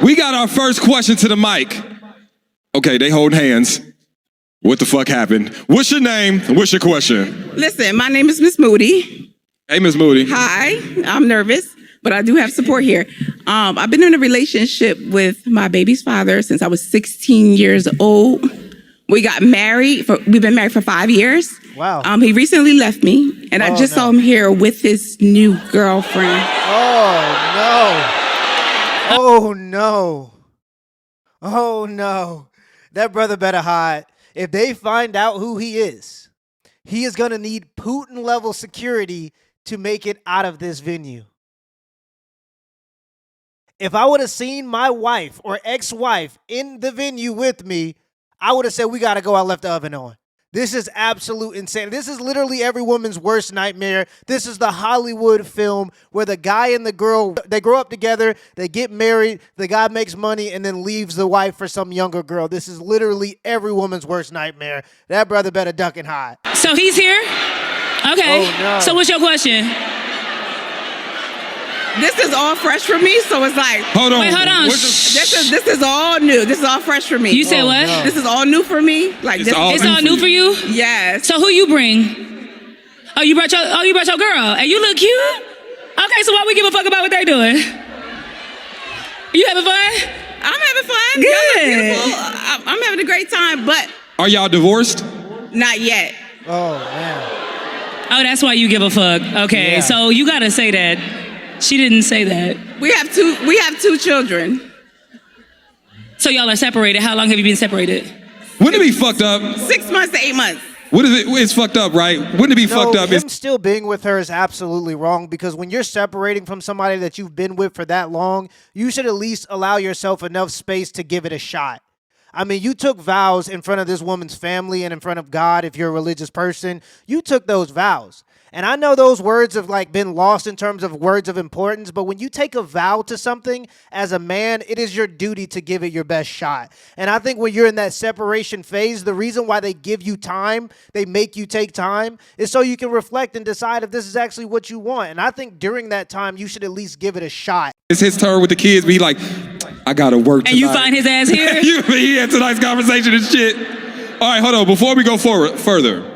We got our first question to the mic. Okay, they hold hands. What the fuck happened? What's your name? What's your question? Listen, my name is Miss Moody. Hey, Miss Moody. Hi, I'm nervous, but I do have support here. I've been in a relationship with my baby's father since I was 16 years old. We got married. We've been married for 5 years. Wow. He recently left me, and I just saw him here with his new girlfriend. Oh, no. Oh, no. Oh, no. That brother better hide. If they find out who he is going to need Putin-level security to make it out of this venue. If I would have seen my wife or ex-wife in the venue with me, I would have said, we got to go. I left the oven on. This is absolute insanity. This is literally every woman's worst nightmare. This is the Hollywood film where the guy and the girl, they grow up together, they get married, the guy makes money and then leaves the wife for some younger girl. This is literally every woman's worst nightmare. That brother better duck and hide. So he's here? Okay. Oh, no. So what's your question? This is all fresh for me, so it's like... Hold on. Wait, hold on. This is all new. This is all fresh for me. You said what? No. This is all new for me. Like It's this. all It's all new for you? Yes. So who you bring? Oh, you brought your girl. And you look cute? Okay, so why we give a fuck about what they doing? You having fun? I'm having fun. Good. Y'all look beautiful. I'm having a great time, but Are y'all divorced? not yet. Oh, man. Oh, that's why you give a fuck. Okay, Yeah. so you gotta say that. She didn't say that. We have two children. So y'all are separated. How long have you been separated? Wouldn't it be fucked up? 6 months to 8 months. What is it? It's fucked up, right? Wouldn't it be fucked up? Him still being with her is absolutely wrong because when you're separating from somebody that you've been with for that long, you should at least allow yourself enough space to give it a shot. I mean, you took vows in front of this woman's family and in front of God if you're a religious person. You took those vows. And I know those words have like been lost in terms of words of importance, but when you take a vow to something as a man, it is your duty to give it your best shot. And I think when you're in that separation phase, the reason why they give you time, they make you take time, is so you can reflect and decide if this is actually what you want. And I think during that time, you should at least give it a shot. It's his turn with the kids, but he like, I gotta work tonight. And you find his ass here? He had tonight's conversation and shit. All right, hold on. Before we go further.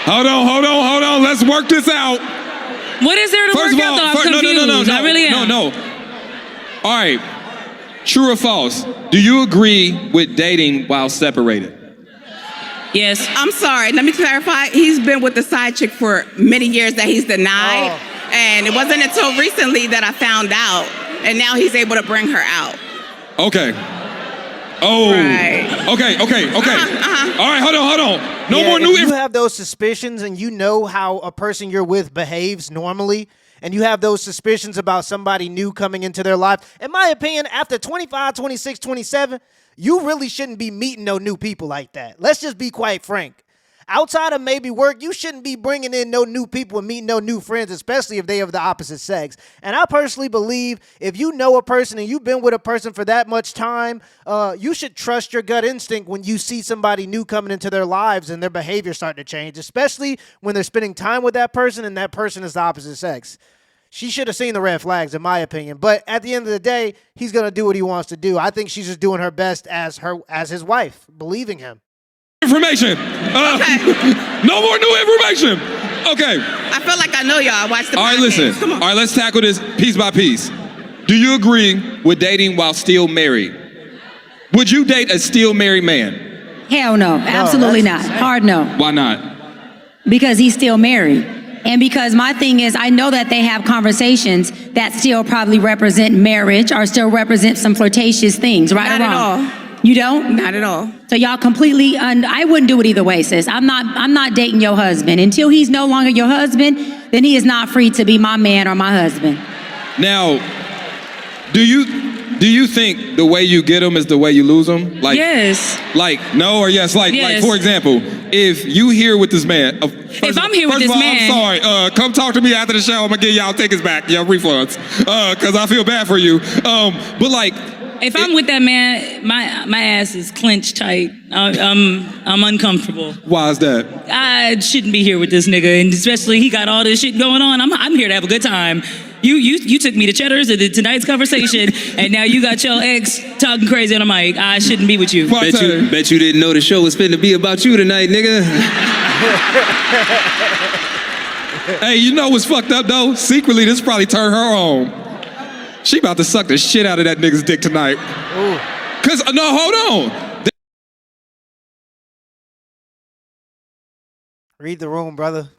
Hold on. Let's work this out. What is there to work out though? I'm confused. I really am. No. All right. True or false? Do you agree with dating while separated? Yes. I'm sorry. Let me clarify. He's been with the side chick for many years that he's denied. And it wasn't until recently that I found out. And now he's able to bring her out. Okay. Oh. Right. Okay. All right, hold on. No Yeah, more new if you have those suspicions and you know how a person you're with behaves normally, and you have those suspicions about somebody new coming into their life, in my opinion, after 25, 26, 27, you really shouldn't be meeting no new people like that. Let's just be quite frank. Outside of maybe work, you shouldn't be bringing in no new people and meeting no new friends, especially if they have the opposite sex. And I personally believe if you know a person and you've been with a person for that much time, you should trust your gut instinct when you see somebody new coming into their lives and their behavior starting to change, especially when they're spending time with that person and that person is the opposite sex. She should have seen the red flags, in my opinion. But at the end of the day, he's going to do what he wants to do. I think she's just doing her best as his wife, believing him. information. No more new information. Okay. I feel like I know y'all. I watched the All right, podcast. listen. Come on. All right, let's tackle this piece by piece. Do you agree with dating while still married? Would you date a still married man? Hell no, absolutely not. Hard no. Why not? Because he's still married. And because my thing is, I know that they have conversations that still probably represent marriage or still represent some flirtatious things, right Not or at wrong? all. You don't? Not at all. So y'all completely, I wouldn't do it either way, sis. I'm not dating your husband. Until he's no longer your husband, then he is not free to be my man or my husband. Now, do you think the way you get them is the way you lose them? Like, yes. Like, no or yes? Like, Yes. like for example, if you here with this man. If I'm here with this man. I'm sorry. Come talk to me after the show. I'm going to give y'all tickets back, y'all refunds. Because I feel bad for you. But like, If I'm with that man, my ass is clenched tight. I'm uncomfortable. Why is that? I shouldn't be here with this nigga, and especially he got all this shit going on. I'm here to have a good time. You took me to Cheddar's at tonight's conversation, and now you got your ex talking crazy on the mic. I shouldn't be with you. Bet you didn't know the show was finna be about you tonight, nigga. Hey, you know what's fucked up though? Secretly, this probably turned her on. She about to suck the shit out of that nigga's dick tonight. Ooh. Cause no, hold on. Read the room, brother.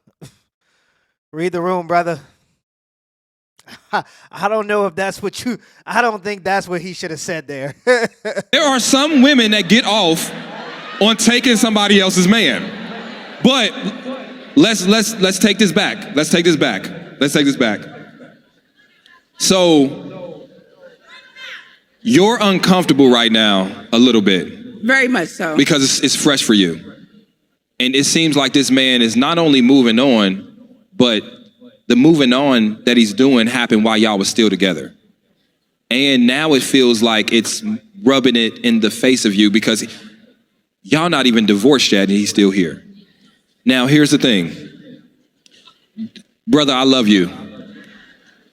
Read the room, brother. I don't know if that's what you. I don't think that's what he should have said there. There are some women that get off on taking somebody else's man, but let's take this back. Let's take this back. So you're uncomfortable right now a little bit. Very much so. Because it's fresh for you, and it seems like this man is not only moving on, but the moving on that he's doing happened while y'all was still together. And now it feels like it's rubbing it in the face of you because y'all not even divorced yet and he's still here. Now, here's the thing. Brother, I love you.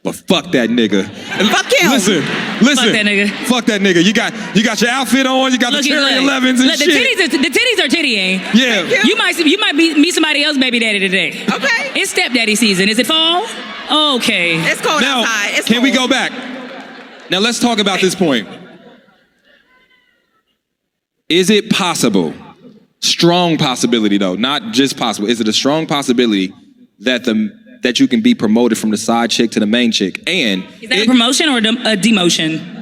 But fuck that nigga. Fuck him. Listen. Fuck that nigga. Fuck that nigga. You got your outfit on, you got the Cherry 11s and shit. The titties are tittying. Yeah. You might meet somebody else baby daddy today. Okay. It's stepdaddy season. Is it fall? Okay. It's cold Now, outside. It's can we cold. go back? Now let's talk about this point. Is it possible, strong possibility though, not just possible, is it a strong possibility that you can be promoted from the side chick to the main chick? And is that a promotion or a demotion?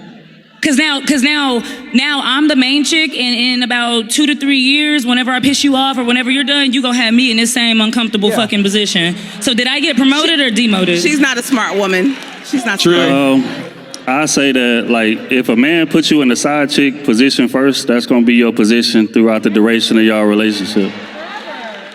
Cause now I'm the main chick, and in about 2 to 3 years, whenever I piss you off or whenever you're done, you gonna have me in this same uncomfortable fucking position. So did I get promoted or demoted? She's not a smart woman. She's not True. smart. I say that, like, if a man puts you in the side chick position first, that's gonna be your position throughout the duration of your relationship.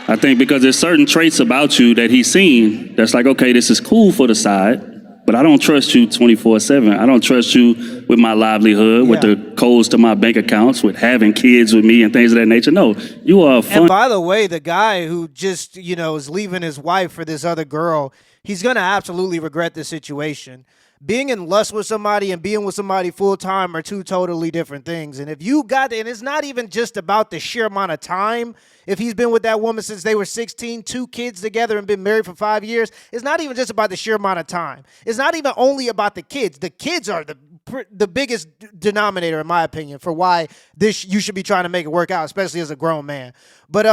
I think because there's certain traits about you that he's seen that's like, okay, this is cool for the side, but I don't trust you 24/7. I don't trust you with my livelihood, with the codes to my bank accounts, with having kids with me and things of that nature. No, you are a fun. And by the way, the guy who just, is leaving his wife for this other girl, he's going to absolutely regret this situation. Being in lust with somebody and being with somebody full time are two totally different things. And if you got, and it's not even just about the sheer amount of time. If he's been with that woman since they were 16, 2 kids together and been married for 5 years, it's not even just about the sheer amount of time. It's not even only about the kids. The kids are the biggest denominator, in my opinion, for why you should be trying to make it work out, especially as a grown man. But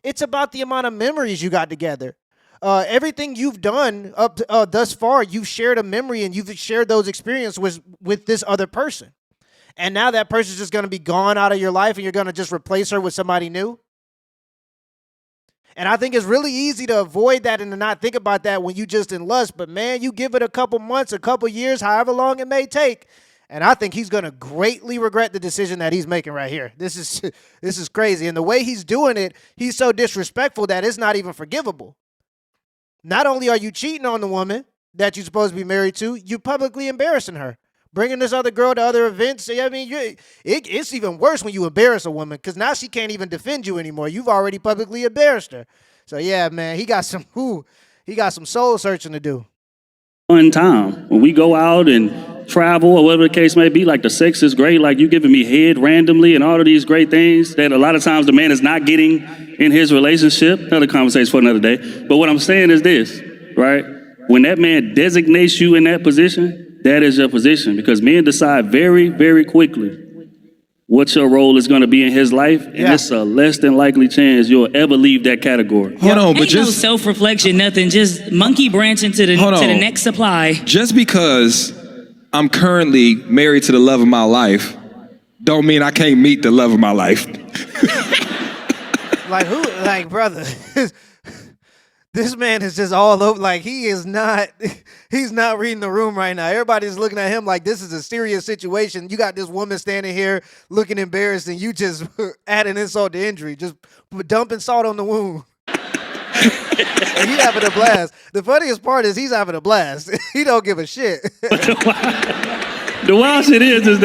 it's about the amount of memories you got together. Everything you've done up to, thus far, you've shared a memory and you've shared those experiences with this other person. And now that person's just going to be gone out of your life and you're going to just replace her with somebody new. And I think it's really easy to avoid that and to not think about that when you just in lust. But man, you give it a couple months, a couple years, however long it may take. And I think he's going to greatly regret the decision that he's making right here. This is crazy. And the way he's doing it, he's so disrespectful that it's not even forgivable. Not only are you cheating on the woman that you're supposed to be married to, you're publicly embarrassing her. Bringing this other girl to other events. I mean, it's even worse when you embarrass a woman because now she can't even defend you anymore. You've already publicly embarrassed her. So, yeah, man, he got some soul searching to do. One time when we go out and travel or whatever the case may be, like the sex is great, like you giving me head randomly and all of these great things that a lot of times the man is not getting in his relationship. Another conversation for another day. But what I'm saying is this, right? When that man designates you in that position, that is your position, because men decide very, very quickly what your role is going to be in his life, and it's a less than likely chance you'll ever leave that category. Hold on, but Ain't no self-reflection, nothing. Just monkey branching to the next supply. Just because I'm currently married to the love of my life, don't mean I can't meet the love of my life. Like who? Like, brother. This man is just all over, like he's not reading the room right now. Everybody's looking at him like this is a serious situation. You got this woman standing here looking embarrassed and you just adding insult to injury, just dumping salt on the wound. And he having a blast. The funniest part is he's having a blast. He don't give a shit. The wild shit is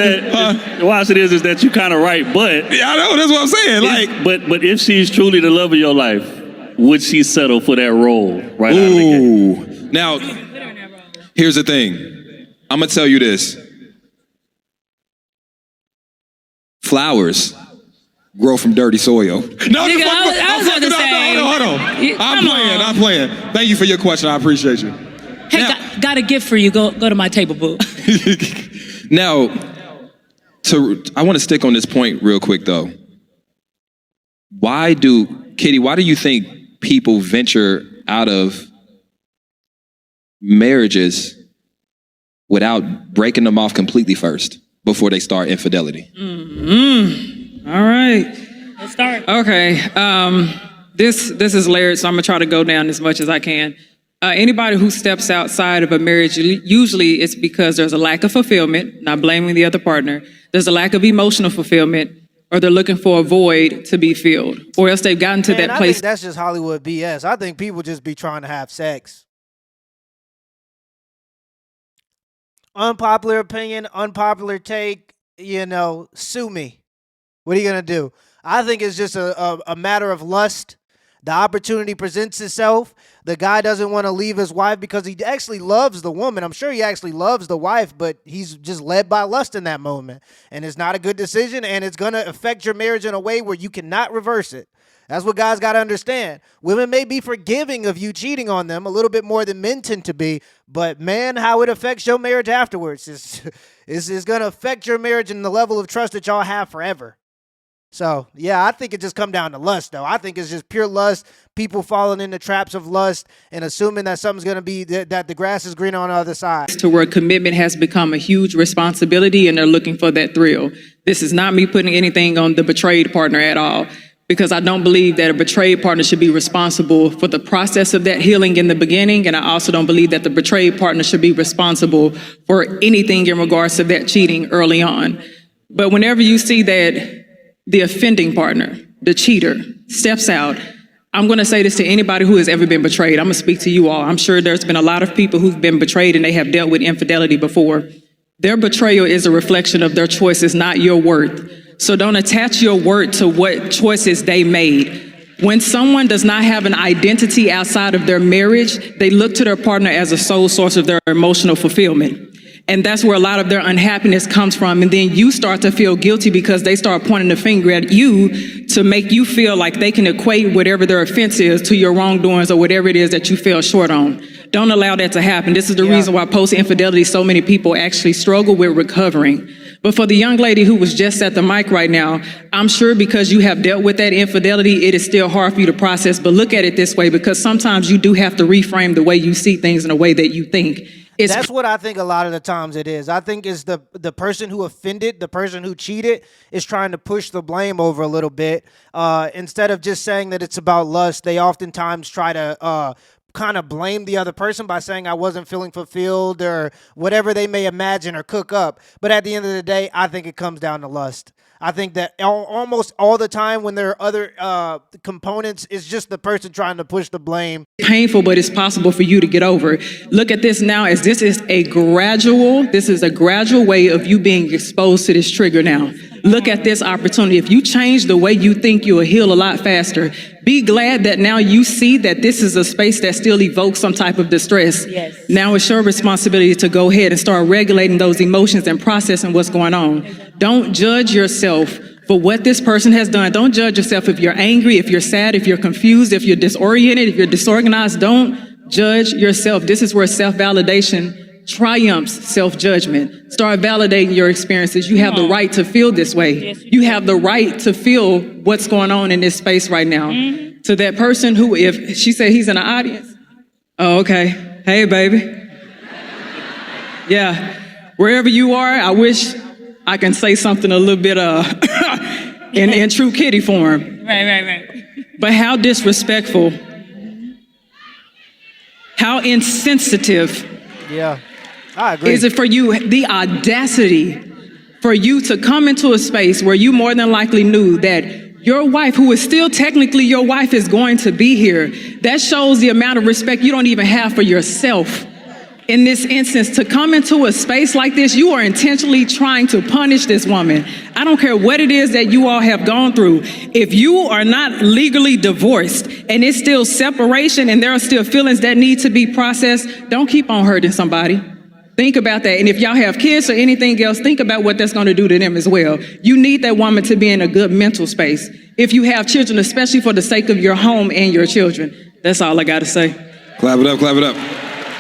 that you kind of right, but Yeah, I know. That's what I'm saying. Like, but if she's truly the love of your life, would she settle for that role right out of the gate? ooh. Now, here's the thing. I'm gonna tell you this. Flowers grow from dirty soil. No, Nigga, I was about to say. Hold on. I'm playing. Thank you for your question. I appreciate you. Hey, Now- got a gift for you. Go to my table, boo. Now, I want to stick on this point real quick though. Kitty, why do you think people venture out of marriages without breaking them off completely first before they start infidelity? All right. Let's start. Okay. This is layered, so I'm gonna try to go down as much as I can. Anybody who steps outside of a marriage, usually it's because there's a lack of fulfillment, not blaming the other partner. There's a lack of emotional fulfillment, or they're looking for a void to be filled, or else they've gotten to Man, that I place. think that's just Hollywood BS. I think people just be trying to have sex. Unpopular opinion, unpopular take, sue me. What are you going to do? I think it's just a matter of lust. The opportunity presents itself. The guy doesn't want to leave his wife because he actually loves the woman. I'm sure he actually loves the wife, but he's just led by lust in that moment. And it's not a good decision, and it's going to affect your marriage in a way where you cannot reverse it. That's what guys got to understand. Women may be forgiving of you cheating on them a little bit more than men tend to be, but man, how it affects your marriage afterwards is going to affect your marriage and the level of trust that y'all have forever. So, yeah, I think it just come down to lust, though. I think it's just pure lust, people falling into traps of lust and assuming that something's going to be, that the grass is greener on the other side. To where commitment has become a huge responsibility and they're looking for that thrill. This is not me putting anything on the betrayed partner at all, because I don't believe that a betrayed partner should be responsible for the process of that healing in the beginning, and I also don't believe that the betrayed partner should be responsible for anything in regards to that cheating early on. But whenever you see that the offending partner, the cheater, steps out, I'm going to say this to anybody who has ever been betrayed. I'm going to speak to you all. I'm sure there's been a lot of people who've been betrayed and they have dealt with infidelity before. Their betrayal is a reflection of their choices, not your worth. So don't attach your worth to what choices they made. When someone does not have an identity outside of their marriage, they look to their partner as a sole source of their emotional fulfillment. And that's where a lot of their unhappiness comes from. And then you start to feel guilty because they start pointing the finger at you to make you feel like they can equate whatever their offense is to your wrongdoings or whatever it is that you fell short on. Don't allow that to happen. This is the reason why post-infidelity, so many people actually struggle with recovering. But for the young lady who was just at the mic right now, I'm sure because you have dealt with that infidelity, it is still hard for you to process. But look at it this way, because sometimes you do have to reframe the way you see things in a way that you think. That's what I think a lot of the times it is. I think it's the person who offended, the person who cheated is trying to push the blame over a little bit. Instead of just saying that it's about lust, they oftentimes try to kind of blame the other person by saying I wasn't feeling fulfilled or whatever they may imagine or cook up. But at the end of the day, I think it comes down to lust. I think that almost all the time when there are other components, it's just the person trying to push the blame. Painful, but it's possible for you to get over. Look at this now as this is a gradual way of you being exposed to this trigger now. Look at this opportunity. If you change the way you think, you'll heal a lot faster. Be glad that now you see that this is a space that still evokes some type of distress. Yes. Now it's your responsibility to go ahead and start regulating those emotions and processing what's going on. Don't judge yourself for what this person has done. Don't judge yourself if you're angry, if you're sad, if you're confused, if you're disoriented, if you're disorganized. Don't judge yourself. This is where self-validation triumphs self-judgment. Start validating your experiences. You have the right to feel this way. You have the right to feel what's going on in this space right now. To that person who, if she said he's in the audience, oh, okay. Hey, baby. Yeah. Wherever you are, I wish I can say something a little bit in true kitty form. Right. But how disrespectful, how insensitive Yeah, I agree. is it for you, the audacity for you to come into a space where you more than likely knew that your wife, who is still technically your wife, is going to be here. That shows the amount of respect you don't even have for yourself. in this instance, to come into a space like this, you are intentionally trying to punish this woman. I don't care what it is that you all have gone through. If you are not legally divorced and it's still separation and there are still feelings that need to be processed, don't keep on hurting somebody. Think about that. And if y'all have kids or anything else, think about what that's going to do to them as well. You need that woman to be in a good mental space. If you have children, especially for the sake of your home and your children. That's all I got to say. Clap it up, clap it up.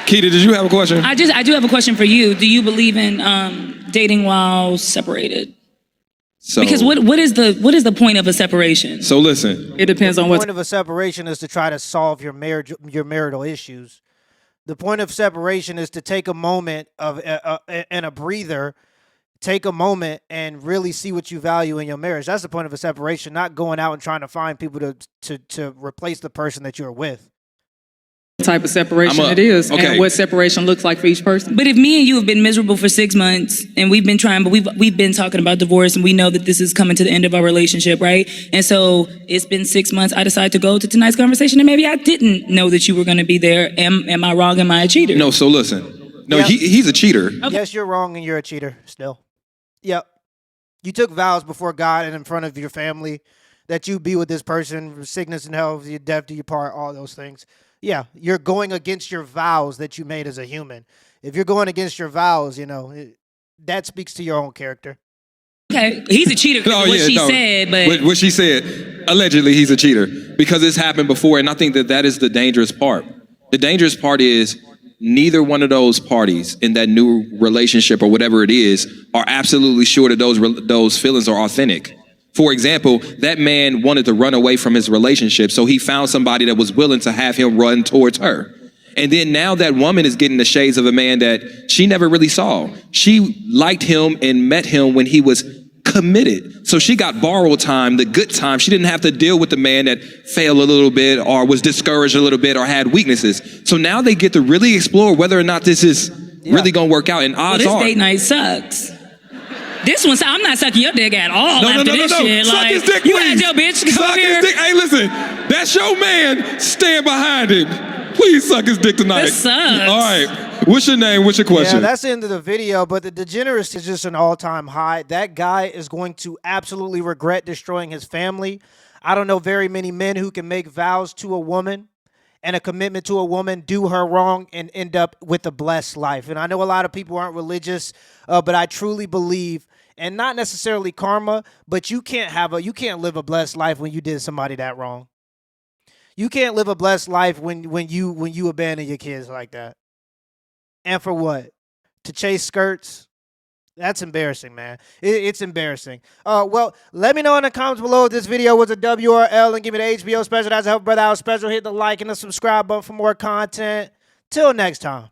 Keita, did you have a question? I do have a question for you. Do you believe in dating while separated? So, Because what is the point of a separation? So listen. It depends on The what's point of a separation is to try to solve your marriage, your marital issues. The point of separation is to take a moment of and a breather, take a moment and really see what you value in your marriage. That's the point of a separation, not going out and trying to find people to replace the person that you're with. type of separation it is and what separation looks like for each person. But if me and you have been miserable for 6 months and we've been trying, but we've been talking about divorce and we know that this is coming to the end of our relationship, right? And so it's been 6 months. I decided to go to tonight's conversation and maybe I didn't know that you were going to be there. Am I wrong? Am I a cheater? No, so listen. No, he's a cheater. Okay. Yes, you're wrong and you're a cheater still. Yep. You took vows before God and in front of your family that you be with this person, sickness and health, your death do you part, all those things. Yeah, you're going against your vows that you made as a human. If you're going against your vows, that speaks to your own character. Okay, he's a cheater because what she said, but... What she said, allegedly he's a cheater because it's happened before, and I think that is the dangerous part. The dangerous part is neither one of those parties in that new relationship or whatever it is are absolutely sure that those feelings are authentic. For example, that man wanted to run away from his relationship, so he found somebody that was willing to have him run towards her. And then now that woman is getting the shades of a man that she never really saw. She liked him and met him when he was committed. So she got borrowed time, the good time. She didn't have to deal with the man that failed a little bit or was discouraged a little bit or had weaknesses. So now they get to really explore whether or not this is really going to work out. And odds this are... date night sucks. This one, I'm not sucking your dick at all after this shit. Suck like, his dick, you please. had your bitch come Suck here. his dick. Hey, listen, that's your man. Stand behind him. Please suck his dick tonight. This sucks. All right. What's your name? What's your question? Yeah, that's the end of the video, but the degeneracy is just an all-time high. That guy is going to absolutely regret destroying his family. I don't know very many men who can make vows to a woman and a commitment to a woman, do her wrong, and end up with a blessed life. And I know a lot of people aren't religious, but I truly believe, and not necessarily karma, but you can't live a blessed life when you did somebody that wrong. You can't live a blessed life when you abandon your kids like that. And for what? To chase skirts? That's embarrassing, man. It's embarrassing. Well, let me know in the comments below if this video was a W or L, and give me the HBO special. That's a Help Brother Out special. Hit the like and the subscribe button for more content. Till next time.